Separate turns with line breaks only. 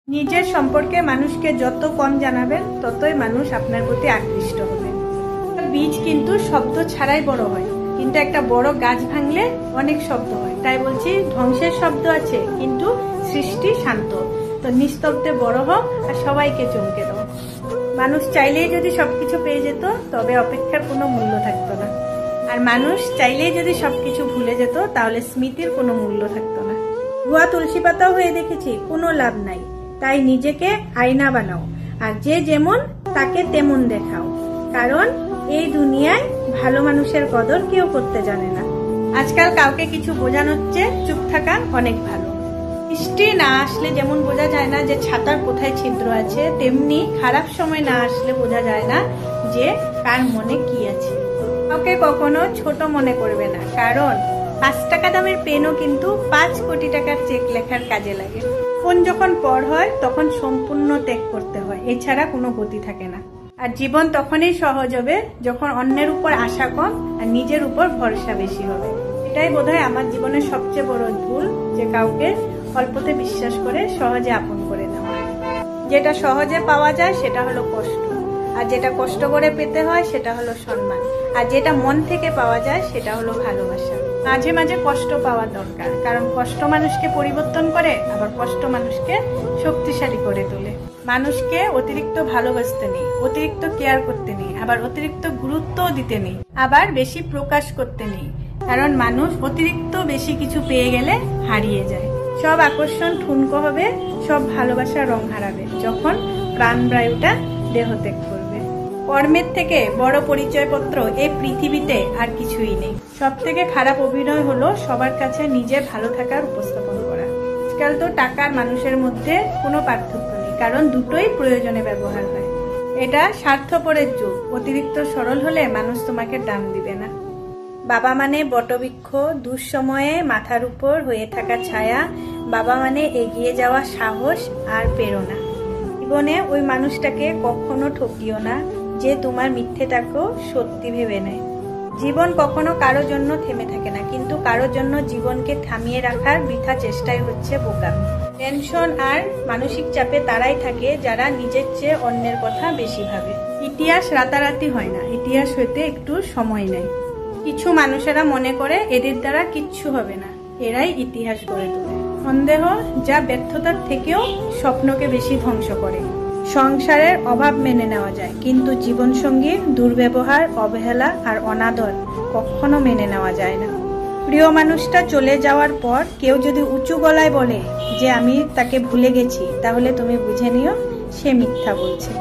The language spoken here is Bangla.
নিজের সম্পর্কে মানুষকে যত কম জানাবেন ততই মানুষ আপনার প্রতি আকৃষ্ট হবে। বীজ কিন্তু শব্দ ছাড়াই বড় হয়, কিন্তু একটা বড় গাছ ভাঙলে অনেক শব্দ হয়। তাই বলছি, ধ্বংসের শব্দ আছে কিন্তু সৃষ্টি শান্ত। তো নিস্তব্ধে বড় হোক আর সবাইকে চমকে দাও। মানুষ চাইলেই যদি সবকিছু পেয়ে যেত তবে অপেক্ষার কোনো মূল্য থাকতো না, আর মানুষ চাইলেই যদি সবকিছু ভুলে যেত তাহলে স্মৃতির কোনো মূল্য থাকতো না। ভুয়া তুলসী পাতাও হয়ে দেখেছি, কোনো লাভ নাই। তাই নিজেকে আয়না বানাও, আর যে যেমন তাকে তেমন দেখাও, কারণ এই দুনিয়ায় ভালো মানুষের কদর কেউ করতে জানে না। আজকাল কাউকে কিছু বোঝানোর চেয়ে চুপ থাকা অনেক ভালো। বৃষ্টি না আসলে যেমন বোঝা যায় না যে ছাতার কোথায় ছিদ্র আছে, তেমনি খারাপ সময় না আসলে বোঝা যায় না যে কার মনে কি আছে। কাউকে কখনো ছোট মনে করবে না, কারণ 5 টাকা দামের পেনও কিন্তু 5 কোটি টাকার চেক লেখার কাজে লাগে। ফোন যখন পর হয় তখন সম্পূর্ণ ত্যাগ করতে হয়, এছাড়া কোনো গতি থাকে না। আর জীবন তখনই সহজ হবে যখন অন্যের উপর আশা কম আর নিজের উপর ভরসা বেশি হবে। এটাই বোধহয় আমার জীবনের সবচেয়ে বড় ভুল, যে কাউকে অল্পতে বিশ্বাস করে সহজে আপন করে নেওয়া। যেটা সহজে পাওয়া যায় সেটা হলো কষ্ট, আর যেটা কষ্ট করে পেতে হয় সেটা হলো সম্মান, আর যেটা মন থেকে পাওয়া যায় সেটা হলো ভালোবাসা। মাঝে মাঝে কষ্ট পাওয়া দরকার, কারণ কষ্ট মানুষকে পরিবর্তন করে, আবার কষ্ট মানুষকে শক্তিশালী করে তোলে। মানুষকে অতিরিক্ত ভালোবাসতে নেই, অতিরিক্ত কেয়ার করতে নেই, আবার অতিরিক্ত গুরুত্বও দিতে নেই, আবার বেশি প্রকাশ করতে নেই, কারণ মানুষ অতিরিক্ত বেশি কিছু পেয়ে গেলে হারিয়ে যায়। সব আকর্ষণ ঠুনকো হবে, সব ভালোবাসার রং হারাবে যখন প্রাণবায়ুটা দেহ ত্যাগ করবে। কর্মের থেকে বড় পরিচয়পত্র এই পৃথিবীতে আর কিছুই নেই। সব থেকে খারাপ অভিনয় হলো সবার কাছে নিজে ভালো থাকার উপস্থাপন করা। আজকাল তো টাকার মানুষের মধ্যে কোনো পার্থক্য নেই, কারণ দুটোই প্রয়োজনে ব্যবহার হয়। এটা স্বার্থপরের যুগ, অতিরিক্ত সরল হলে মানুষ তোমাকে দাম দিবে না। বাবা মানে বটবৃক্ষ, দুঃসময়ে মাথার উপর হয়ে থাকা ছায়া। বাবা মানে এগিয়ে যাওয়া সাহস আর প্রেরণা। জীবনে ওই মানুষটাকে কখনো ঠকিও না যে তোমার মিথ্যেটাকেও সত্যি ভেবে নেয়। জীবন কখনো কারোর জন্য থেমে থাকে না, কিন্তু কারোর জন্য জীবনকে থামিয়ে রাখার বৃথা চেষ্টাই হচ্ছে বোকামি। টেনশন আর মানসিক চাপে তারাই থাকে যারা নিজের চেয়ে অন্যের কথা বেশি ভাবে। ইতিহাস রাতারাতি হয় না, ইতিহাস হইতে একটু সময় নেয়। কিছু মানুষেরা মনে করে এদের দ্বারা কিচ্ছু হবে না, এরাই ইতিহাস গড়ে তোলে। সন্দেহ যা ব্যর্থতার থেকেও স্বপ্নকে বেশি ধ্বংস করে। সংসারের অভাব মেনে নেওয়া যায়, কিন্তু জীবনসঙ্গীর দুর্ব্যবহার, অবহেলা আর অনাদর কখনো মেনে নেওয়া যায় না। প্রিয় মানুষটা চলে যাওয়ার পর কেউ যদি উঁচু গলায় বলে যে আমি তাকে ভুলে গেছি, তাহলে তুমি বুঝে নিও সে মিথ্যা বলছে।